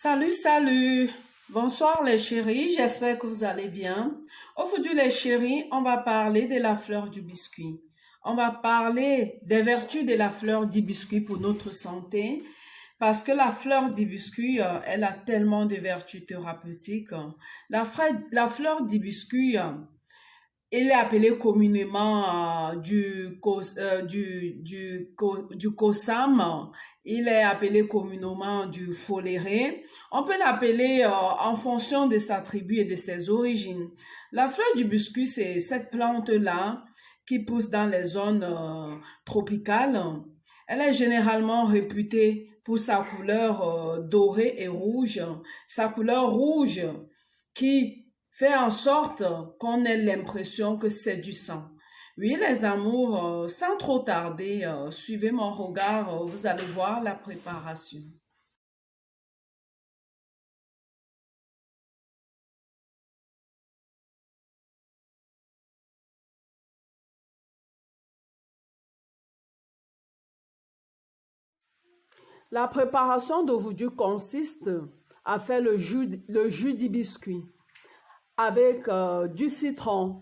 Salut, salut! Bonsoir les chéris, j'espère que vous allez bien. Aujourd'hui les chéris, on va parler de la fleur du biscuit. On va parler des vertus de la fleur d'hibiscus pour notre santé. Parce que la fleur d'hibiscus, elle a tellement de vertus thérapeutiques. La fleur d'hibiscus, il est appelé communément du cossam. Il est appelé communément du foléré. On peut l'appeler en fonction de sa tribu et de ses origines. La fleur d'hibiscus, c'est cette plante-là qui pousse dans les zones tropicales. Elle est généralement réputée pour sa couleur dorée et rouge. Sa couleur rouge qui fait en sorte qu'on ait l'impression que c'est du sang. Oui, les amours, sans trop tarder, suivez mon regard, vous allez voir la préparation. La préparation d'aujourd'hui consiste à faire le jus d'hibiscus avec du citron.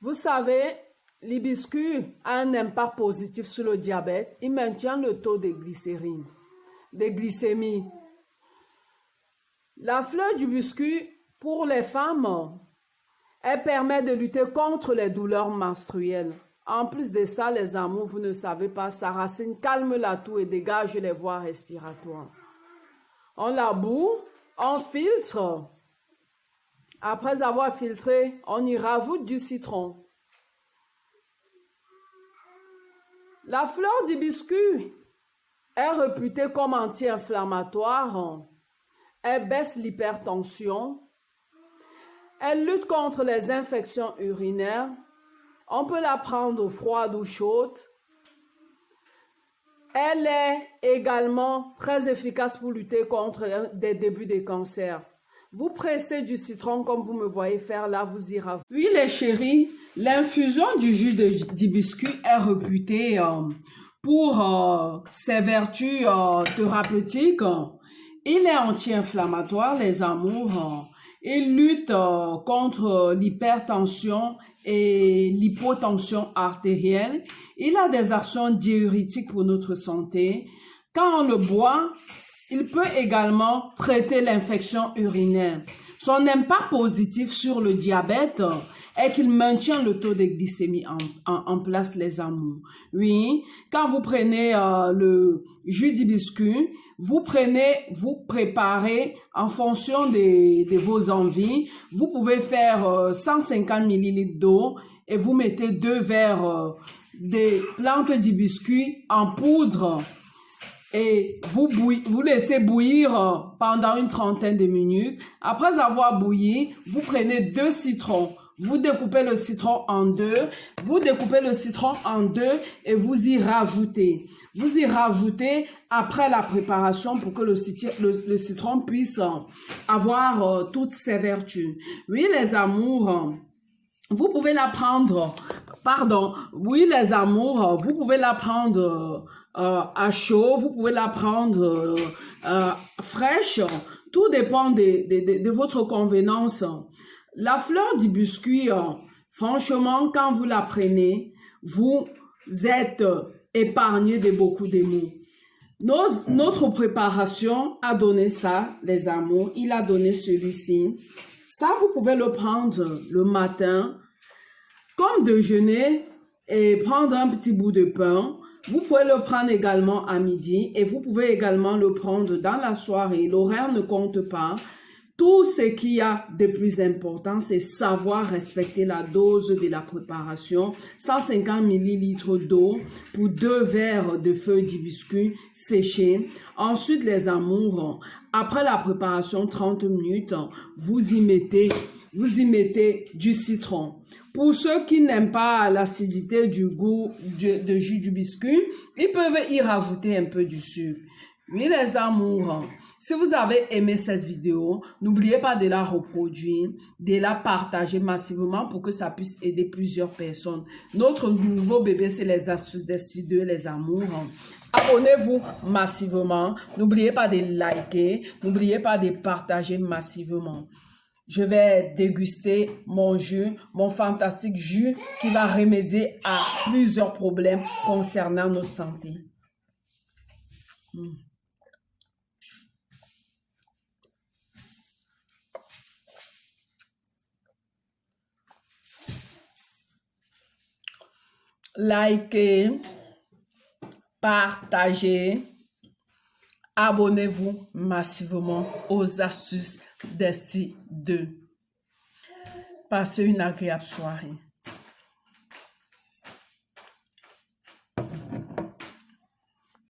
Vous savez, l'hibiscus a un impact positif sur le diabète. Il maintient le taux de glycémie. La fleur d'hibiscus, pour les femmes, elle permet de lutter contre les douleurs menstruelles. En plus de ça, les amours, vous ne savez pas, sa racine calme la toux et dégage les voies respiratoires. On la bout, on filtre. Après avoir filtré, on y rajoute du citron. La fleur d'hibiscus est réputée comme anti-inflammatoire. Elle baisse l'hypertension. Elle lutte contre les infections urinaires. On peut la prendre froide ou chaude. Elle est également très efficace pour lutter contre des débuts de cancer. Vous pressez du citron comme vous me voyez faire là, vous y rajoutez. Oui les chéris, l'infusion du jus d'hibiscus est réputée pour ses vertus thérapeutiques. Il est anti-inflammatoire, les amours. Il lutte contre l'hypertension et l'hypotension artérielle. Il a des actions diurétiques pour notre santé. Quand on le boit, il peut également traiter l'infection urinaire. Son impact positif sur le diabète est qu'il maintient le taux de glycémie en place, les amours. Oui, quand vous prenez le jus d'hibiscus, vous préparez en fonction de vos envies. Vous pouvez faire 150 ml d'eau et vous mettez 2 verres de plantes d'hibiscus en poudre. Et vous laissez bouillir pendant une trentaine de minutes. Après avoir bouilli, vous prenez 2 citrons. Vous découpez le citron en 2. Vous découpez le citron en 2 et vous y rajoutez. Vous y rajoutez après la préparation pour que le citron puisse avoir toutes ses vertus. Oui, les amours, vous pouvez la prendre, oui les amours, vous pouvez la prendre à chaud, vous pouvez la prendre fraîche, tout dépend de votre convenance. La fleur d'hibiscus, franchement, quand vous la prenez, vous êtes épargné de beaucoup de maux. Notre préparation a donné ça, les amours, il a donné celui-ci. Ça, vous pouvez le prendre le matin comme déjeuner et prendre un petit bout de pain. Vous pouvez le prendre également à midi et vous pouvez également le prendre dans la soirée. L'horaire ne compte pas. Tout ce qu'il y a de plus important, c'est savoir respecter la dose de la préparation. 150 ml d'eau pour 2 verres de feuilles d'hibiscus séchées. Ensuite, les amours, après la préparation, 30 minutes, vous y mettez du citron. Pour ceux qui n'aiment pas l'acidité du goût de jus d'hibiscus, ils peuvent y rajouter un peu du sucre. Oui, les amours. Si vous avez aimé cette vidéo, n'oubliez pas de la reproduire, de la partager massivement pour que ça puisse aider plusieurs personnes. Notre nouveau bébé, c'est les astuces des studios, les amours. Abonnez-vous massivement. N'oubliez pas de liker. N'oubliez pas de partager massivement. Je vais déguster mon jus, mon fantastique jus qui va remédier à plusieurs problèmes concernant notre santé. Likez, partagez, abonnez-vous massivement aux astuces d'Esti 2. Passez une agréable soirée.